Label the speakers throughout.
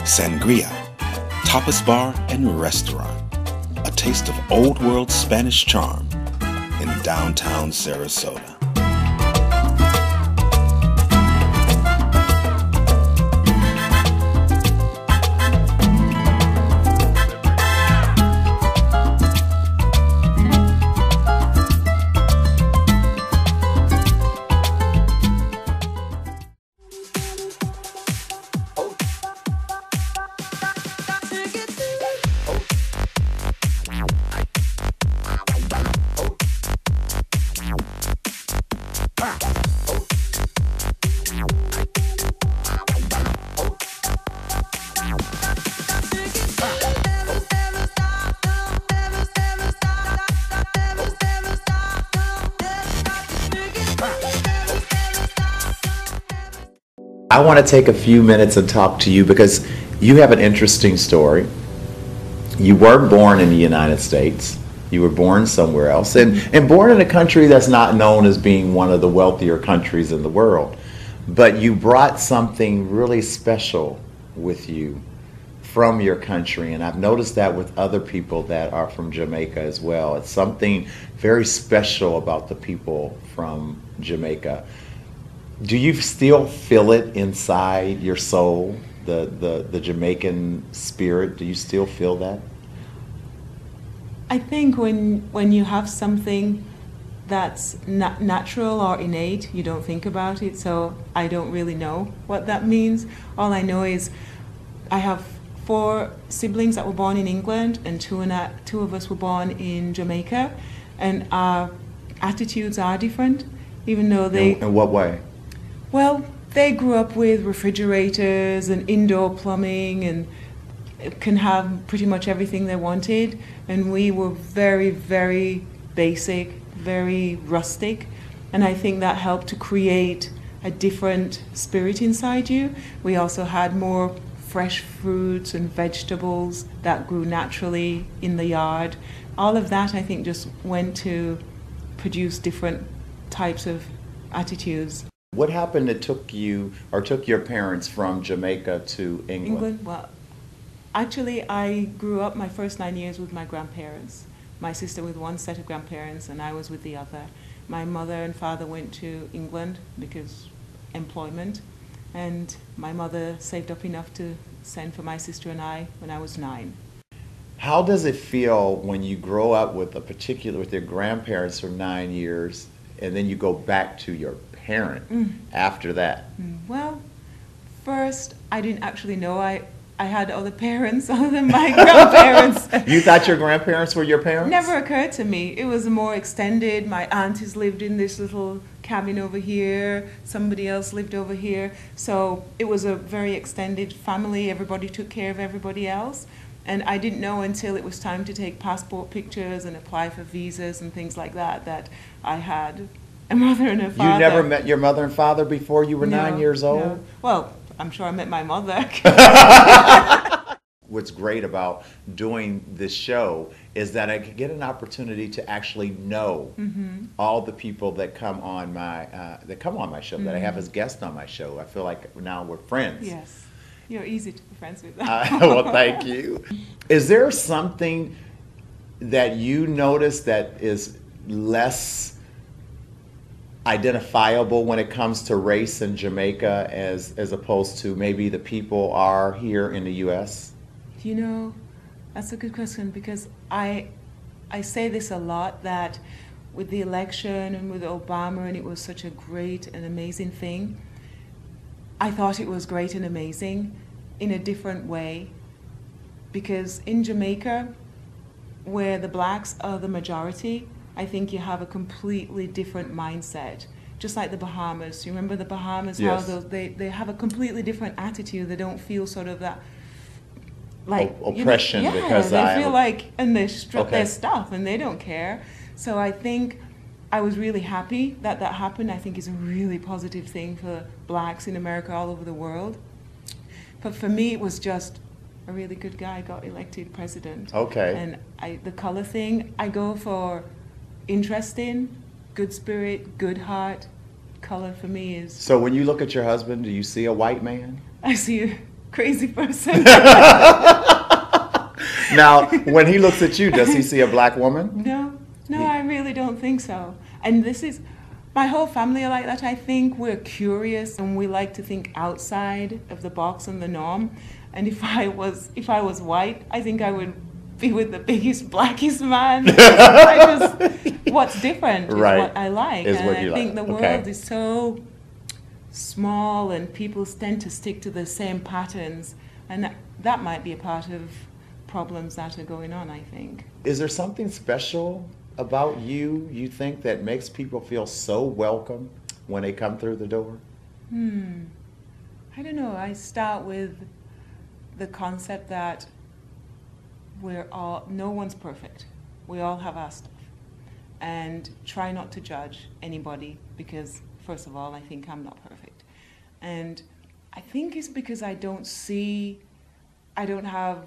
Speaker 1: Sangria, tapas bar and restaurant. A taste of old world Spanish charm in downtown Sarasota.
Speaker 2: I want to take a few minutes and talk to you because you have an interesting story. You were born in the United States. You were born somewhere else, and born in a country that's not known as being one of the wealthier countries in the world. But you brought something really special with you from your country, and I've noticed that with other people that are from Jamaica as well. It's something very special about the people from Jamaica. Do you still feel it inside your soul, the Jamaican spirit? Do you still feel that?
Speaker 3: I think when you have something that's natural or innate, you don't think about it, so I don't really know what that means. All I know is I have 4 siblings that were born in England, and two of us were born in Jamaica, and our attitudes are different, even though they...
Speaker 2: In what way?
Speaker 3: Well, they grew up with refrigerators and indoor plumbing and can have pretty much everything they wanted. And we were very, very basic, very rustic. And I think that helped to create a different spirit inside you. We also had more fresh fruits and vegetables that grew naturally in the yard. All of that, I think, just went to produce different types of attitudes.
Speaker 2: What happened that took you or took your parents from Jamaica to England?
Speaker 3: Well, actually I grew up my first 9 years with my grandparents. My sister with one set of grandparents and I was with the other. My mother and father went to England because employment, and my mother saved up enough to send for my sister and I when I was 9.
Speaker 2: How does it feel when you grow up with your grandparents for 9 years and then you go back to your parent after that?
Speaker 3: Well, first I didn't actually know I had other parents other than my grandparents.
Speaker 2: You thought your grandparents were your parents?
Speaker 3: Never occurred to me. It was more extended. My aunties lived in this little cabin over here. Somebody else lived over here. So it was a very extended family. Everybody took care of everybody else. And I didn't know until it was time to take passport pictures and apply for visas and things like that that I had a mother and a father.
Speaker 2: You never met your mother and father before you were 9 years old?
Speaker 3: No. Well, I'm sure I met my mother.
Speaker 2: What's great about doing this show is that I can get an opportunity to actually know all the people that come on my show, that I have as guests on my show. I feel like now we're friends.
Speaker 3: Yes, you're easy to be friends with.
Speaker 2: Well, thank you. Is there something that you notice that is less identifiable when it comes to race in Jamaica as opposed to maybe the people are here in the U.S.?
Speaker 3: You know, that's a good question, because I say this a lot, that with the election and with Obama, and it was such a great and amazing thing, I thought it was great and amazing in a different way, because in Jamaica, where the blacks are the majority, I think you have a completely different mindset. Just like the Bahamas. You remember the Bahamas?
Speaker 2: Yes.
Speaker 3: How they have a completely different attitude. They don't feel sort of that, like
Speaker 2: oppression,
Speaker 3: you know,
Speaker 2: because
Speaker 3: they feel like, and they strip their stuff and they don't care. So I think I was really happy that that happened. I think it's a really positive thing for blacks in America all over the world. But for me, it was just a really good guy got elected president.
Speaker 2: Okay.
Speaker 3: And the color thing, I go for interesting, good spirit, good heart. Color for me is...
Speaker 2: So when you look at your husband, do you see a white man?
Speaker 3: I see a crazy person.
Speaker 2: Now, when he looks at you, does he see a black woman?
Speaker 3: No, I really don't think so. And this is, my whole family are like that. I think we're curious and we like to think outside of the box and the norm. And if I was white, I think I would be with the biggest, blackest man. What's different is what I like.
Speaker 2: Is
Speaker 3: and
Speaker 2: what
Speaker 3: I
Speaker 2: you
Speaker 3: think
Speaker 2: like.
Speaker 3: the
Speaker 2: Okay.
Speaker 3: world is so small and people tend to stick to the same patterns. And that might be a part of problems that are going on, I think.
Speaker 2: Is there something special about you think, that makes people feel so welcome when they come through the door?
Speaker 3: I don't know. I start with the concept that no one's perfect. We all have our stuff. And try not to judge anybody because, first of all, I think I'm not perfect. And I think it's because I don't have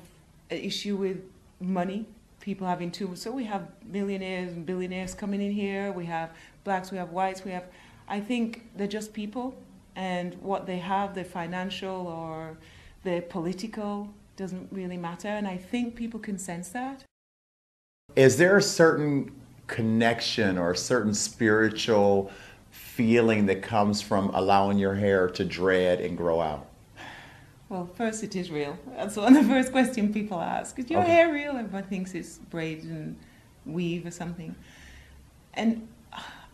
Speaker 3: an issue with money. People having so we have millionaires and billionaires coming in here. We have blacks, we have whites, I think they're just people, and what they have, their financial or their political, doesn't really matter. And I think people can sense that.
Speaker 2: Is there a certain connection or a certain spiritual feeling that comes from allowing your hair to dread and grow out?
Speaker 3: Well, first, it is real. That's one of the first questions people ask. Is your hair real? Everyone thinks it's braid and weave or something. And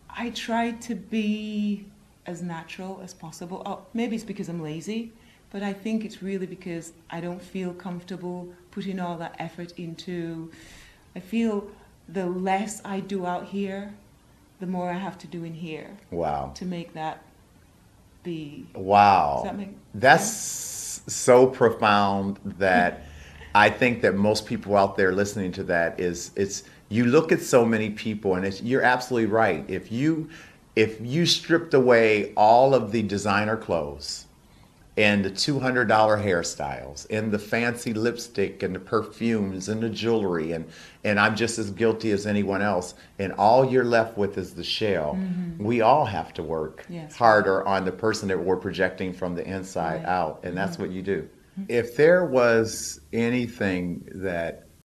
Speaker 3: I try to be as natural as possible. Oh, maybe it's because I'm lazy, but I think it's really because I don't feel comfortable putting all that effort into. I feel the less I do out here, the more I have to do in here.
Speaker 2: Wow.
Speaker 3: To make that be.
Speaker 2: Wow.
Speaker 3: Does that make
Speaker 2: That's
Speaker 3: sense?
Speaker 2: so profound that I think that most people out there listening to that it's you look at so many people, and you're absolutely right. If you stripped away all of the designer clothes and the $200 hairstyles and the fancy lipstick and the perfumes and the jewelry, and I'm just as guilty as anyone else, and all you're left with is the shell, we all have to work harder on the person that we're projecting from the inside out, and that's what you do. If there was anything that